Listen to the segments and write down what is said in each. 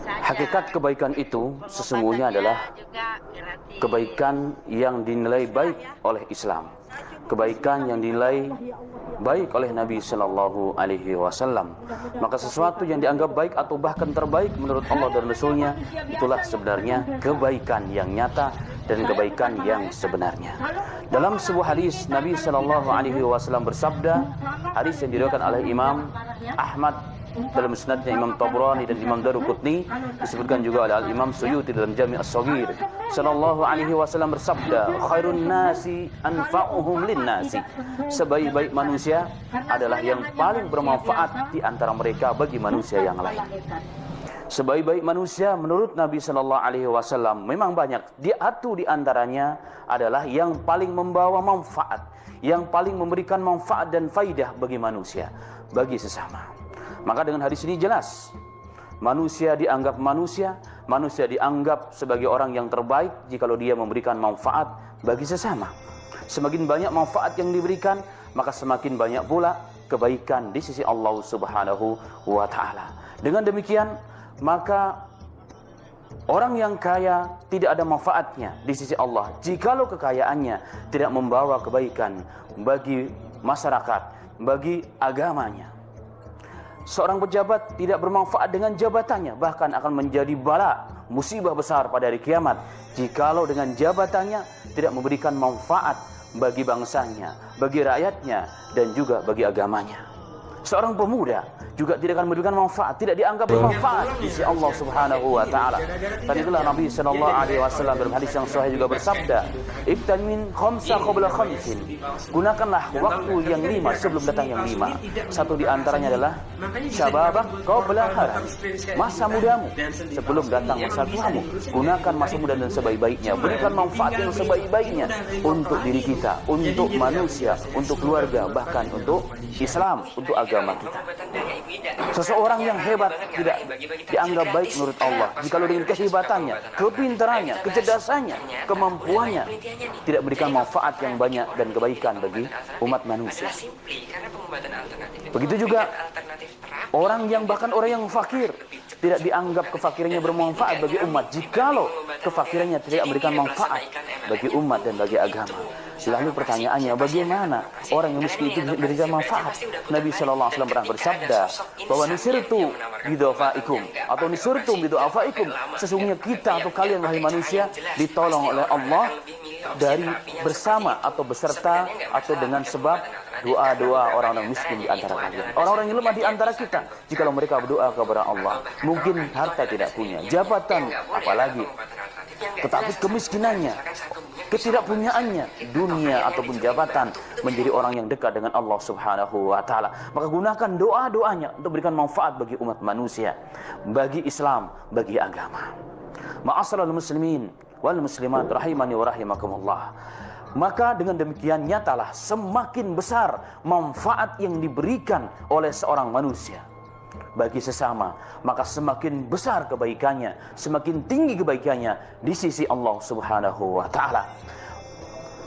Hakikat kebaikan itu sesungguhnya adalah kebaikan yang dinilai baik oleh Islam, kebaikan yang dinilai baik oleh Nabi Sallallahu Alaihi Wasallam. Maka sesuatu yang dianggap baik atau bahkan terbaik menurut Allah dan Rasulnya, itulah sebenarnya kebaikan yang nyata dan kebaikan yang sebenarnya. Dalam sebuah hadis, Nabi Sallallahu Alaihi Wasallam bersabda, hadis yang diriwayatkan oleh Imam Ahmad dalam musnadnya, Imam Tabrani dan Imam Daruqutni, disebutkan juga oleh Imam Suyuti dalam Jami' As-Shaghir. Sallallahu Alaihi Wasallam bersabda, khairun nasi anfa'uhum lin-nasi. Sebaik-baik manusia adalah yang paling bermanfaat di antara mereka bagi manusia yang lain. Sebaik-baik manusia menurut Nabi Sallallahu Alaihi Wasallam memang banyak. Di antaranya adalah yang paling membawa manfaat, yang paling memberikan manfaat dan faidah bagi manusia, bagi sesama. Maka dengan hadis ini jelas, manusia dianggap manusia dianggap sebagai orang yang terbaik jikalau dia memberikan manfaat bagi sesama. Semakin banyak manfaat yang diberikan, maka semakin banyak pula kebaikan di sisi Allah Subhanahu wa Ta'ala. Dengan demikian, maka orang yang kaya tidak ada manfaatnya di sisi Allah jikalau kekayaannya tidak membawa kebaikan bagi masyarakat, bagi agamanya. Seorang pejabat tidak bermanfaat dengan jabatannya, bahkan akan menjadi bala, musibah besar pada hari kiamat jikalau dengan jabatannya tidak memberikan manfaat bagi bangsanya, bagi rakyatnya, dan juga bagi agamanya. Seorang pemuda juga tidak akan memberikan manfaat, tidak dianggap bermanfaat di sisi Allah Subhanahu wa Ta'ala. Dan itulah Nabi Sallallahu Alaihi Wasallam dalam hadis yang sahih juga bersabda, ibtanin khamsa qabla khamsin. Gunakanlah waktu yang 5 sebelum datang yang 5. Satu di antaranya adalah syababak qabla haram, masa mudamu sebelum datang masa tuamu. Gunakan masa muda dan sebaik-baiknya, berikan manfaat yang sebaik-baiknya untuk diri kita, untuk manusia, untuk keluarga, bahkan untuk Islam, untuk agama kita. Seseorang yang hebat tidak dianggap baik menurut Allah jikalau dengan kehebatannya, kepintarannya, kecerdasannya, kemampuannya tidak memberikan manfaat yang banyak dan kebaikan bagi umat manusia. Begitu juga orang yang bahkan orang yang fakir tidak dianggap kefakirannya bermanfaat bagi umat jikalau kefakirannya tidak memberikan manfaat bagi umat dan bagi agama. Lalu pertanyaannya, bagaimana orang yang miskin itu memberikan manfaat? Nabi Sallallahu Alaihi Wasallam pernah bersabda bahwa nusirtu bidhafaikum atau nusirtum bidhafaikum, sesungguhnya kita atau kalian wahai manusia ditolong oleh Allah dari bersama atau beserta atau dengan sebab doa-doa orang-orang miskin di antara kalian, orang-orang yang lemah di antara kita. Jikalau mereka berdoa kepada Allah, mungkin harta tidak punya, jabatan apalagi, tetapi kemiskinannya, ketidakpunyaannya, dunia ataupun jabatan, menjadi orang yang dekat dengan Allah Subhanahu wa Ta'ala. Maka gunakan doa-doanya untuk berikan manfaat bagi umat manusia, bagi Islam, bagi agama. Ma'asyiral muslimin wal muslimat rahimani wa rahimakumullah. Maka dengan demikian nyatalah semakin besar manfaat yang diberikan oleh seorang manusia bagi sesama, maka semakin besar kebaikannya, semakin tinggi kebaikannya di sisi Allah Subhanahu wa Ta'ala.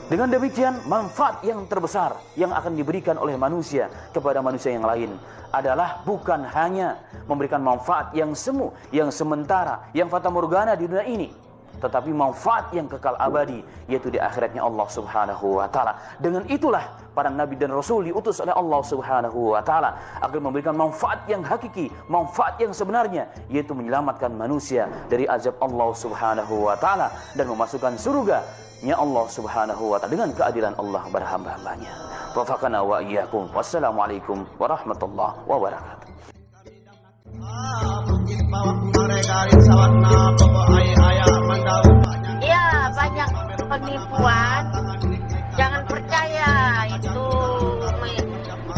Dengan demikian, manfaat yang terbesar yang akan diberikan oleh manusia kepada manusia yang lain adalah bukan hanya memberikan manfaat yang semu, yang sementara, yang fata morgana di dunia ini, tetapi manfaat yang kekal abadi, yaitu di akhiratnya Allah Subhanahu wa Ta'ala. Dengan itulah para nabi dan rasul diutus oleh Allah Subhanahu wa Ta'ala agar memberikan manfaat yang hakiki, manfaat yang sebenarnya, yaitu menyelamatkan manusia dari azab Allah Subhanahu wa Ta'ala dan memasukkan surga-Nya Allah Subhanahu wa Ta'ala dengan keadilan Allah pada hamba-hambanya. Wafaqana wa iyyakum. Wassalamualaikum warahmatullahi wabarakatuh. Ya, banyak penipuan. Jangan percaya itu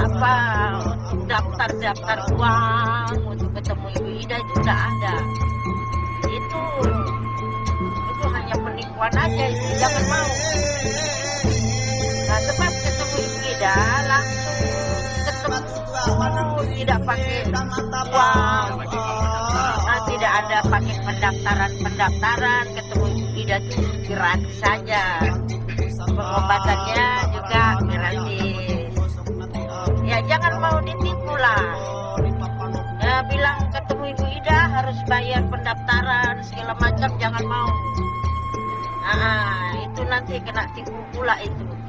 apa daftar uang untuk ketemu Ibu Ida itu udah ada. Itu hanya penipuan aja, itu jangan mau. Nah, sebab ketemu Ibu Ida langsung ketemu, tidak pakai uang. Nah, tidak ada pakai pendaftaran, ketemu Ida itu gratis saja. Pengobatannya juga gratis. Ya jangan mau ditipu lah. Ya bilang ketemu ketemu Ibu Ida harus bayar pendaftaran segala macam, jangan mau. Nah, itu nanti kena tipu pula itu.